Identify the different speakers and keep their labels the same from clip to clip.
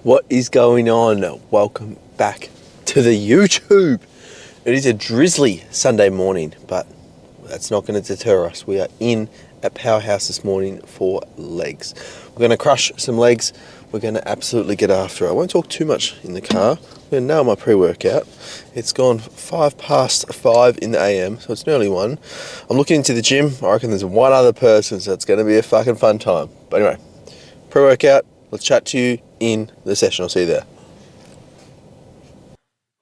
Speaker 1: What is going on? Welcome back to the YouTube. It is a drizzly Sunday morning, but that's not going to deter us. We are in at Powerhouse this morning for legs. We're going to crush some legs. We're going to absolutely get after it. I won't talk too much in the car. I'm going to nail my pre-workout. It's gone 5:05 in the AM, so it's nearly 1. I'm looking into the gym. I reckon there's one other person, so it's going to be a fucking fun time. But anyway, pre-workout. Let's chat to you in the session. I'll see you there.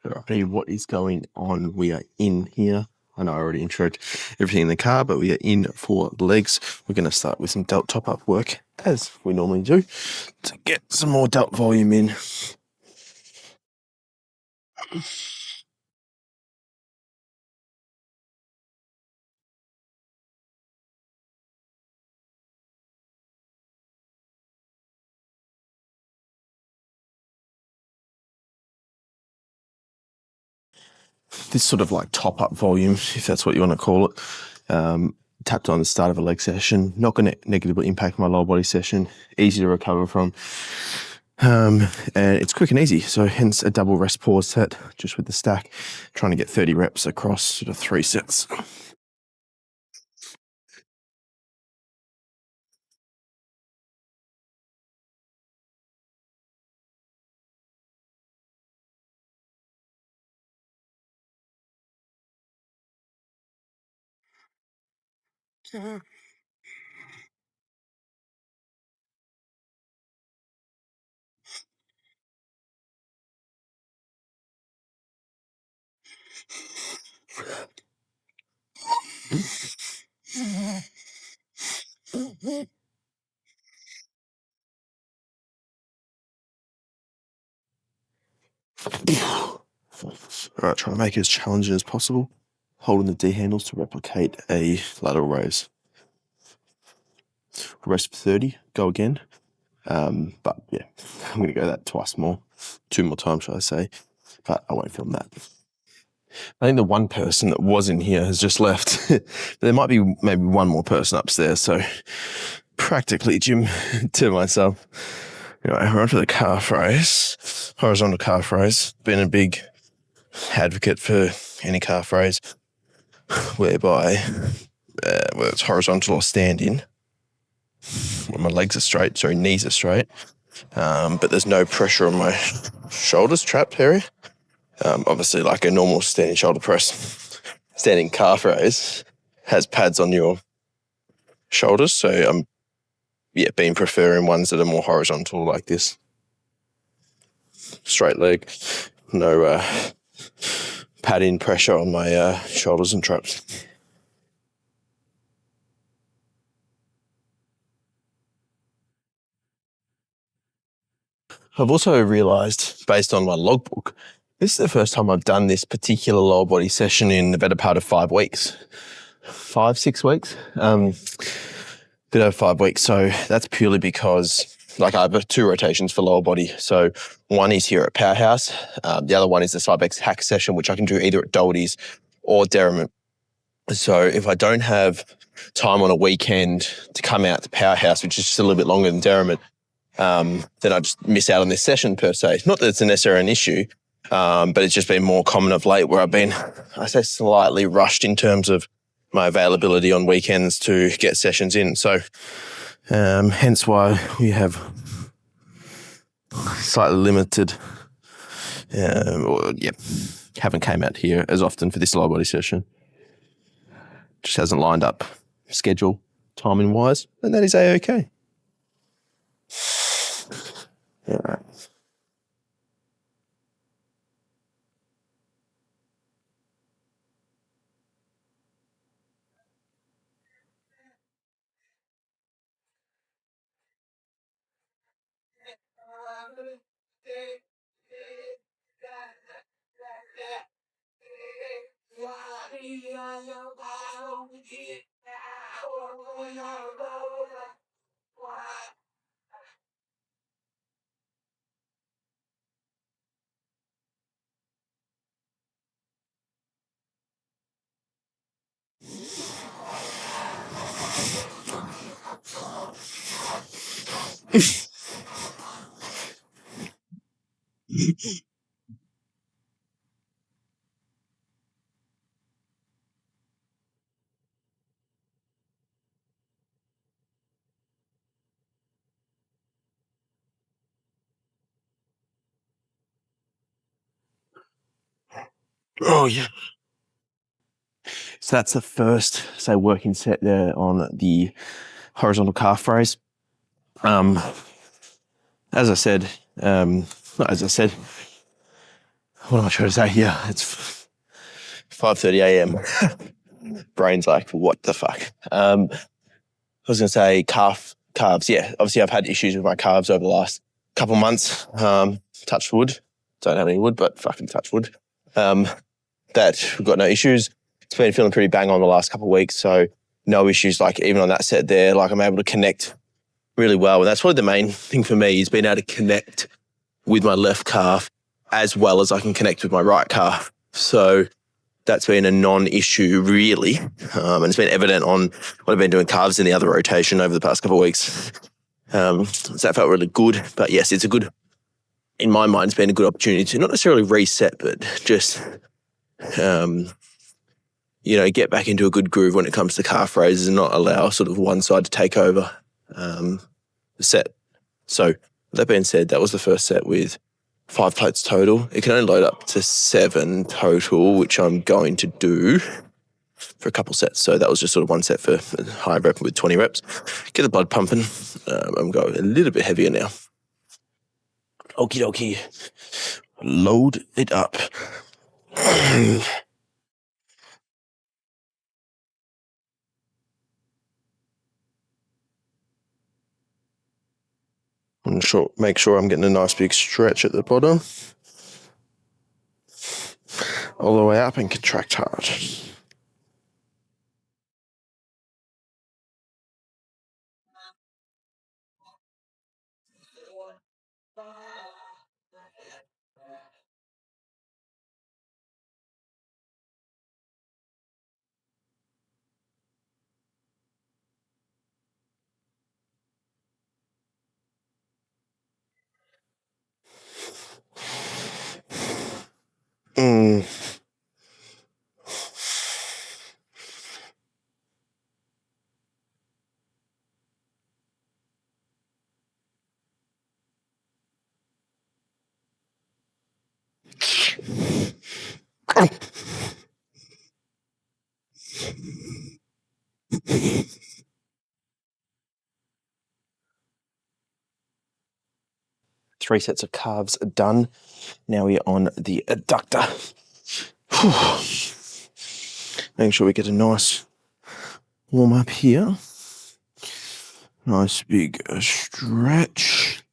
Speaker 1: Alrighty, what is going on? We are in here. I know I already introed everything in the car, but we are in for legs. We're going to start with some delt top-up work, as we normally do, to get some more delt volume in. This sort of like top-up volume, if that's what you want to call it, tapped on the start of a leg session, not going to negatively impact my lower body session, easy to recover from, and it's quick and easy. So hence a double rest pause set just with the stack, trying to get 30 reps across sort of 3 sets. All right, trying to make it as challenging as possible, holding the D handles to replicate a lateral raise. Rest for 30, go again. But yeah, I'm going to go that twice more, 2 more times, shall I say, but I won't film that. I think the one person that was in here has just left. There might be maybe one more person upstairs, so practically gym to myself. Anyway, we're onto the calf raise, horizontal calf raise. Been a big advocate for any calf raise whereby whether it's horizontal or standing, when my legs are straight, sorry, knees are straight, but there's no pressure on my shoulders, trapped area. Obviously, like a normal standing shoulder press, standing calf raise has pads on your shoulders, so I'm been preferring ones that are more horizontal like this. Straight leg, no padding pressure on my shoulders and traps. I've also realised, based on my logbook, this is the first time I've done this particular lower body session in the better part of 5 weeks. 5, 6 weeks? Bit over 5 weeks. So that's purely because I have 2 rotations for lower body. So one is here at Powerhouse. The other one is the Cybex hack session, which I can do either at Doldy's or Derrimut. So if I don't have time on a weekend to come out to Powerhouse, which is just a little bit longer than Derrimut, then I just miss out on this session per se. Not that it's necessarily an issue, but it's just been more common of late where I've been, I say, slightly rushed in terms of my availability on weekends to get sessions in. So hence why we have slightly limited, haven't came out here as often for this lower body session. Just hasn't lined up schedule, timing wise, and that is A-okay. All right. Oh yeah. So that's the first, say, working set there on the horizontal calf raise. As I said, not as I said, what am I trying to say here? It's 5:30 a.m. Brain's like, what the fuck? I was going to say calves. Yeah, obviously I've had issues with my calves over the last couple months. Touch wood. Don't have any wood, but fucking touch wood. That we've got no issues. It's been feeling pretty bang on the last couple of weeks, so no issues. Like even on that set there, like I'm able to connect really well. And that's probably the main thing for me is being able to connect with my left calf as well as I can connect with my right calf. So that's been a non-issue really. And it's been evident on what I've been doing calves in the other rotation over the past couple of weeks. So that felt really good. But yes, it's a good, in my mind, it's been a good opportunity to not necessarily reset, but just, get back into a good groove when it comes to calf raises and not allow sort of one side to take over the set. So that being said, that was the first set with 5 plates total. It can only load up to 7 total, which I'm going to do for a couple sets. So that was just sort of one set for high rep with 20 reps. Get the blood pumping. I'm going a little bit heavier now. Okie dokie. Load it up. Make sure I'm getting a nice big stretch at the bottom. All the way up and contract hard. Mm. Three sets of calves are done. Now we're on the adductor. Making sure we get a nice warm up here. Nice big stretch.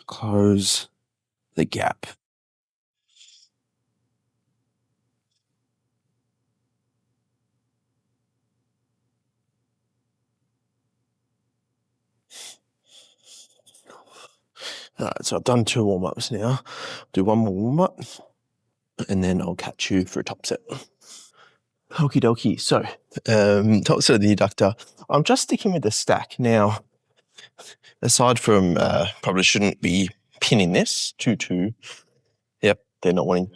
Speaker 1: Close the gap. All right, so I've done 2 warm-ups now. Do one more warm-up, and then I'll catch you for a top set. Okie dokie. So, top set of the adductor. I'm just sticking with the stack. Now, aside from probably shouldn't be pinning this to. Yep, they're not wanting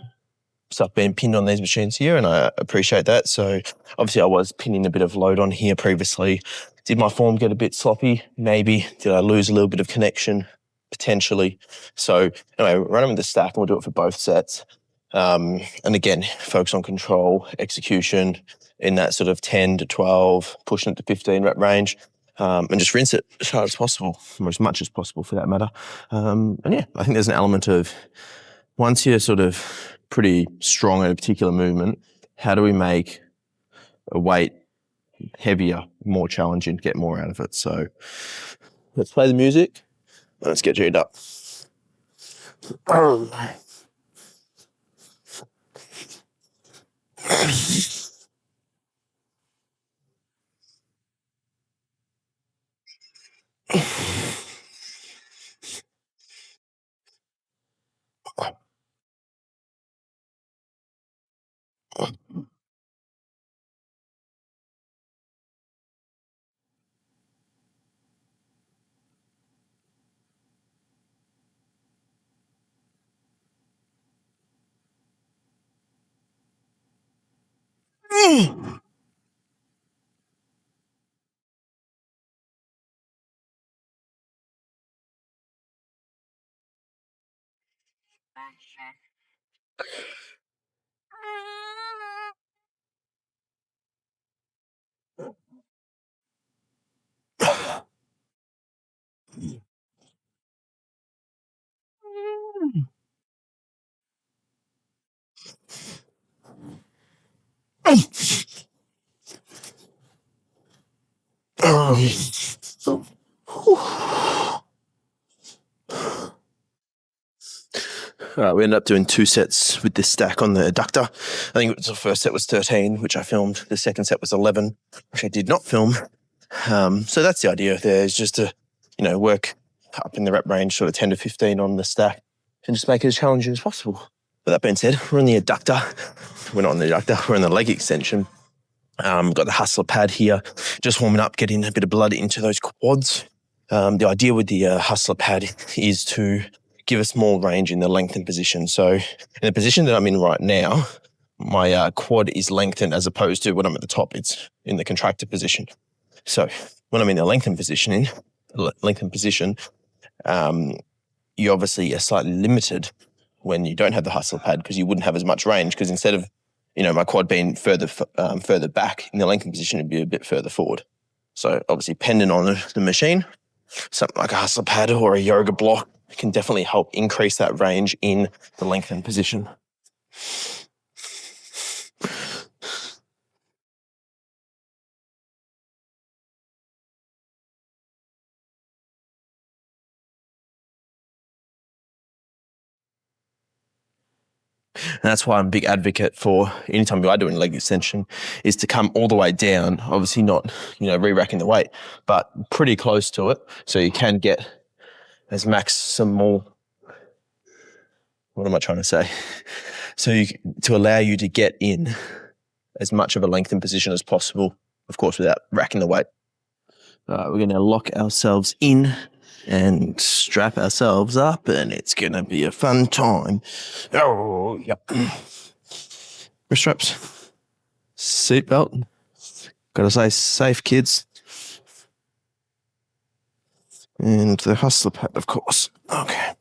Speaker 1: stuff being pinned on these machines here, and I appreciate that. So obviously I was pinning a bit of load on here previously. Did my form get a bit sloppy? Maybe. Did I lose a little bit of connection? Potentially. So anyway, run them with the stack and we'll do it for both sets. And again, focus on control, execution in that sort of 10 to 12, pushing it to 15 rep range. And just rinse it as hard as possible, or as much as possible for that matter. And yeah, I think there's an element of once you're sort of pretty strong at a particular movement, how do we make a weight heavier, more challenging, get more out of it? So let's play the music and let's get G'd up. All right, we ended up doing 2 sets with this stack on the adductor. I think it was the first set was 13, which I filmed. The second set was 11, which I did not film. So that's the idea there, is just to, work up in the rep range, sort of 10 to 15 on the stack, and just make it as challenging as possible. But that being said, we're on the adductor. We're not on the adductor, we're on the leg extension. Got the hustler pad here, just warming up, getting a bit of blood into those quads. The idea with the hustler pad is to give us more range in the lengthened position. So in the position that I'm in right now, my quad is lengthened as opposed to when I'm at the top, it's in the contracted position. So when I'm in the lengthened position, you obviously are slightly limited when you don't have the hustler pad, because you wouldn't have as much range, because instead of my quad being further back in the lengthened position, it'd be a bit further forward. So obviously, depending on the machine, something like a hustler pad or a yoga block can definitely help increase that range in the lengthened position. And that's why I'm a big advocate for, anytime you are doing leg extension, is to come all the way down, obviously not, re-racking the weight, but pretty close to it, so you can get as maximal, what am I trying to say? So to allow you to get in as much of a lengthened position as possible, of course, without racking the weight. We're going to lock ourselves in and strap ourselves up, and it's going to be a fun time. Oh, yep. Wrist straps, seatbelt. Gotta say, safe, kids. And the hustler pad, of course. Okay.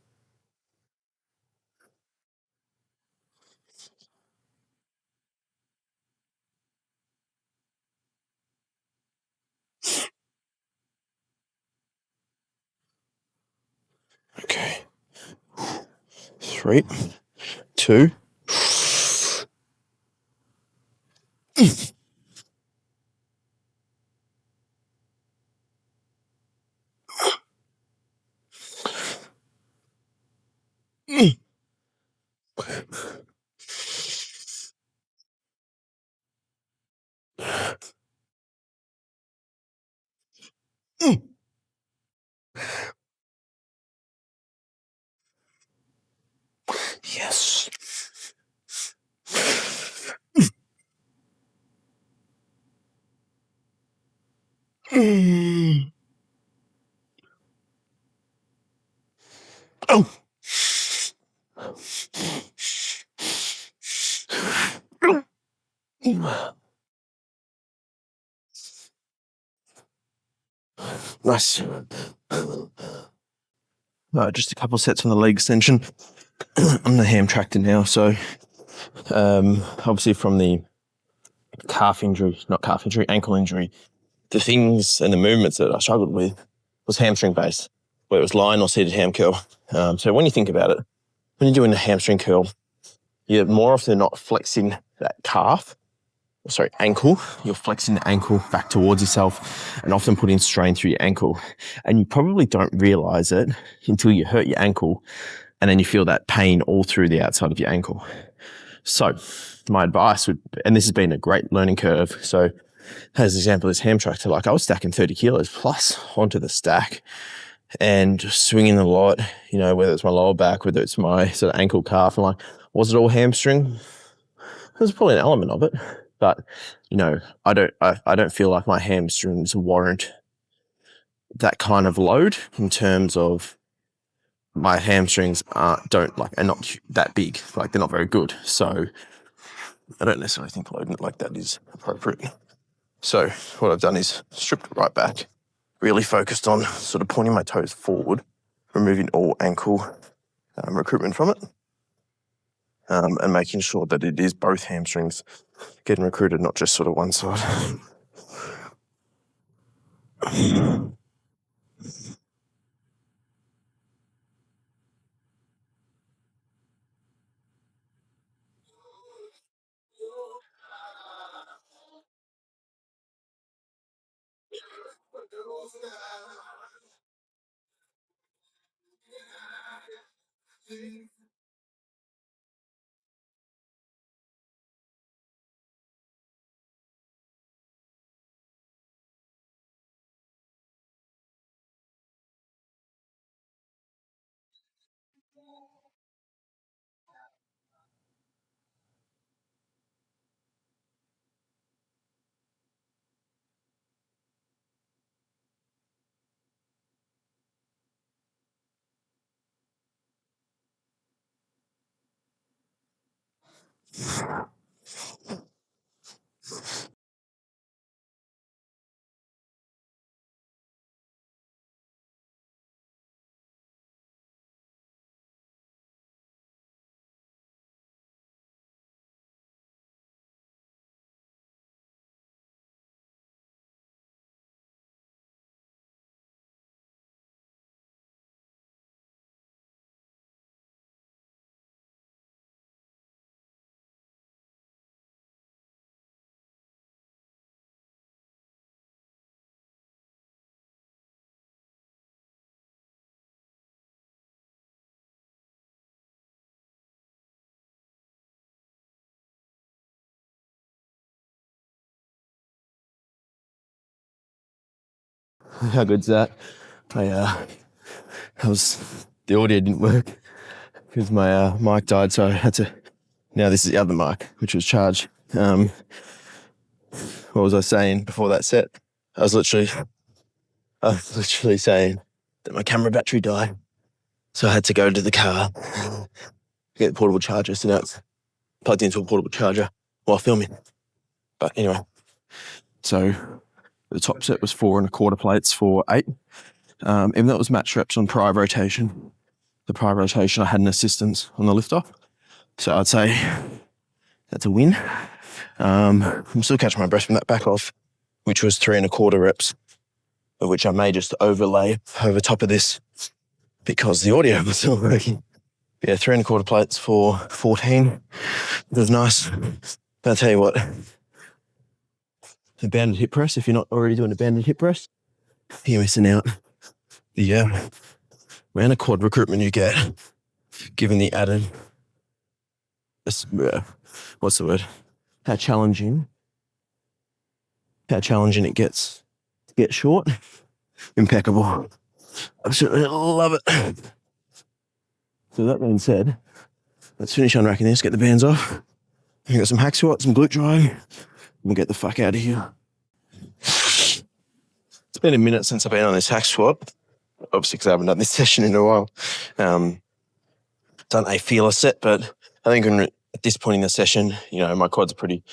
Speaker 1: Okay. 3, 2. Yes. Oh. Nice. Just a couple sets on the leg extension. I'm the ham tractor now, so obviously from the ankle injury, the things and the movements that I struggled with was hamstring based, whether it was line or seated ham curl. So when you think about it, when you're doing a hamstring curl, you're more often than not flexing that ankle. You're flexing the ankle back towards yourself and often putting strain through your ankle. And you probably don't realize it until you hurt your ankle, and then you feel that pain all through the outside of your ankle. So my advice and this has been a great learning curve. So as an example, this ham tractor, I was stacking 30 kilos plus onto the stack and just swinging a lot, whether it's my lower back, whether it's my sort of ankle, calf. And was it all hamstring? There's probably an element of it, but I don't feel like my hamstrings warrant that kind of load, in terms of my hamstrings are not that big, they're not very good. So I don't necessarily think loading it like that is appropriate. So what I've done is stripped it right back, really focused on sort of pointing my toes forward, removing all ankle recruitment from it, and making sure that it is both hamstrings getting recruited, not just sort of one side. How good's that? The audio didn't work because my mic died, so I had to. Now this is the other mic, which was charged. What was I saying before that set? I was literally saying that my camera battery died, so I had to go to the car, get the portable charger. So now it's plugged into a portable charger while filming. But anyway, so the top set was 4.25 plates for 8. Even though it was match reps on prior rotation, the prior rotation I had an assistance on the lift off. So I'd say that's a win. I'm still catching my breath from that back off, which was 3.25 reps, of which I may just overlay over top of this because the audio was still working. Yeah, 3.25 plates for 14. It was nice. But I'll tell you what, the banded hip press, if you're not already doing a banded hip press, you're missing out. The amount of quad recruitment you get, given the added, what's the word? How challenging it gets to get short. Impeccable. Absolutely love it. So that being said, let's finish unracking this, get the bands off. We got some hack squats, some glute drying, and we'll get the fuck out of here. It's been a minute since I've been on this hack squat, obviously because I haven't done this session in a while. Done a feeler set, but I think at this point in the session, my quads are pretty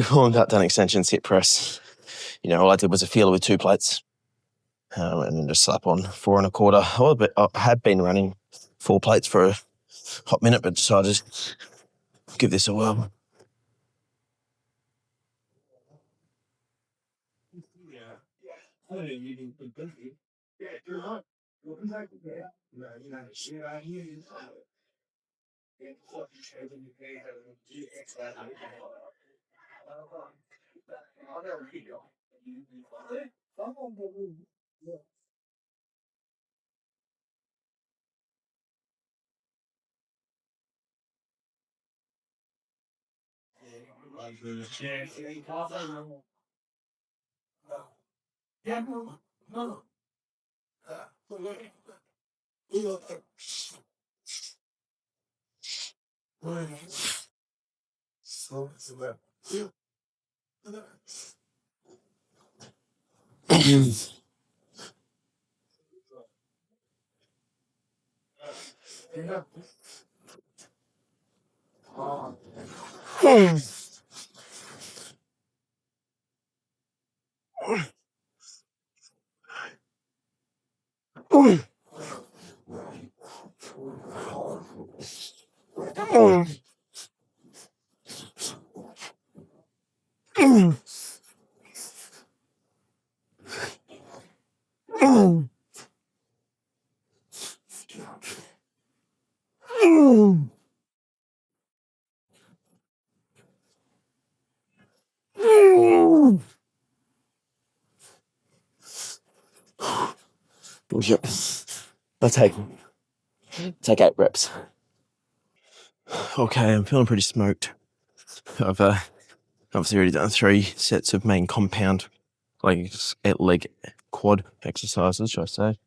Speaker 1: formed out, done extensions, hip press. All I did was a feeler with 2 plates, and then just slap on 4.25. I had been running 4 plates for a hot minute, but decided to give this a whirl. Yep. Let's take 8 reps. Okay, I'm feeling pretty smoked. I've obviously already done 3 sets of main compound, like leg quad exercises, should I say.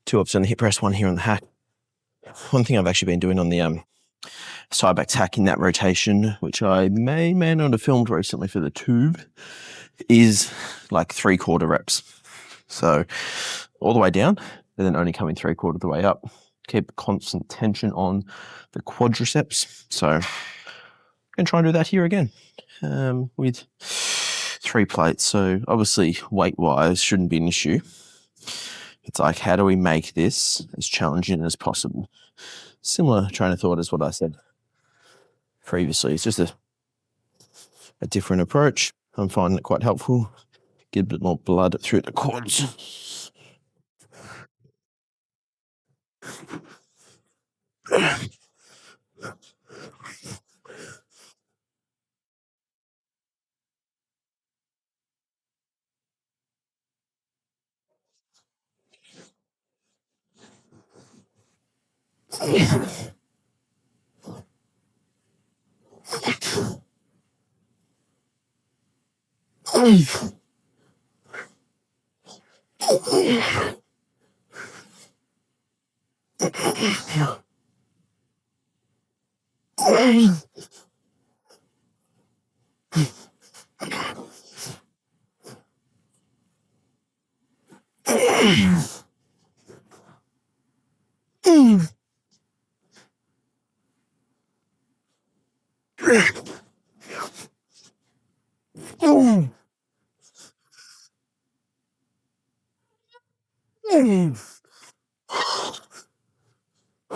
Speaker 1: 2 ups on the hip press, 1 here on the hack. One thing I've actually been doing on the side back tack in that rotation, which I may not have filmed recently for the tube, is like 3/4 reps. So all the way down, and then only coming 3/4 of the way up. Keep constant tension on the quadriceps. So I'm going to try and do that here again with 3 plates. So obviously weight-wise shouldn't be an issue. It's like, how do we make this as challenging as possible? Similar train of thought as what I said previously. It's just a different approach. I'm finding it quite helpful. Get a bit more blood through the quads.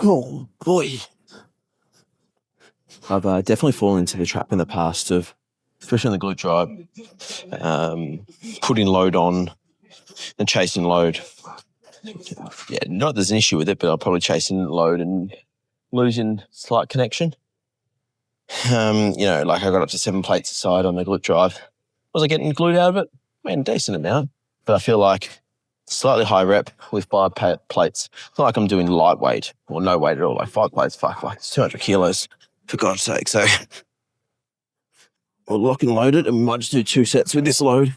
Speaker 1: Oh boy. I've definitely fallen into the trap in the past of, especially in the glute drive, putting load on and chasing load. Yeah, not that there's an issue with it, but I'm probably chasing load and losing slight connection. Like I got up to 7 plates a side on the glute drive. Was I getting glute out of it? I mean, a decent amount. But I feel like slightly high rep with 5 plates. It's not like I'm doing lightweight or no weight at all. Like 5 plates, fuck, like it's 200 kilos, for God's sake. So we'll lock and load it, and we might just do 2 sets with this load.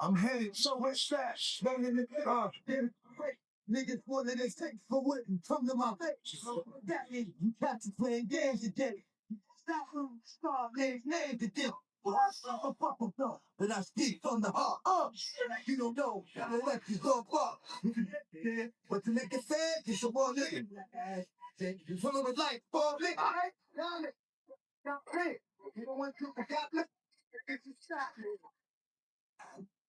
Speaker 1: I'm headed so much fast. Niggas wanted to take for what and come to my face. That means you got to play games today. Stop name the deal. But I speak from the heart. You don't know, gotta let you go up. But to make it fair, it's a one nigga. You follow the light, ball nigga. Alright, got it. You don't want to got it. It's a shot.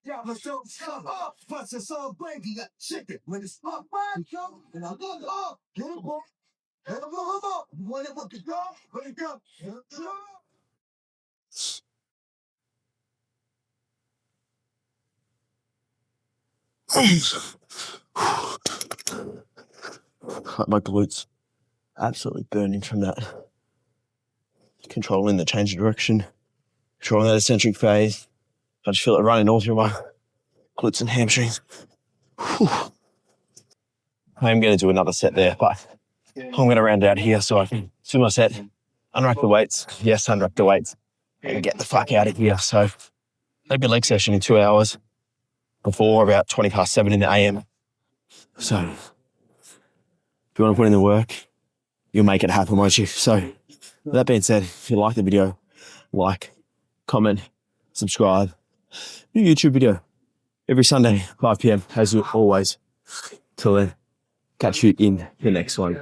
Speaker 1: Yeah, but so up, plus it's all gravy like chicken. When it's up, and I look up, get it up, get it up. You want it with the dog? Let it go. My glutes absolutely burning from that. Controlling the change of direction, controlling that eccentric phase. I just feel it running all through my glutes and hamstrings. Whew. I am going to do another set there, but I'm going to round out here so I can do my set, unrack the weights. Yes, unrack the weights, and get the fuck out of here. So maybe a leg session in 2 hours before about 7:20 in the AM. So if you want to put in the work, you'll make it happen, won't you? So with that being said, if you like the video, like, comment, subscribe, new YouTube video. every Sunday, 5 p.m. as always. Till then, catch you in the next one.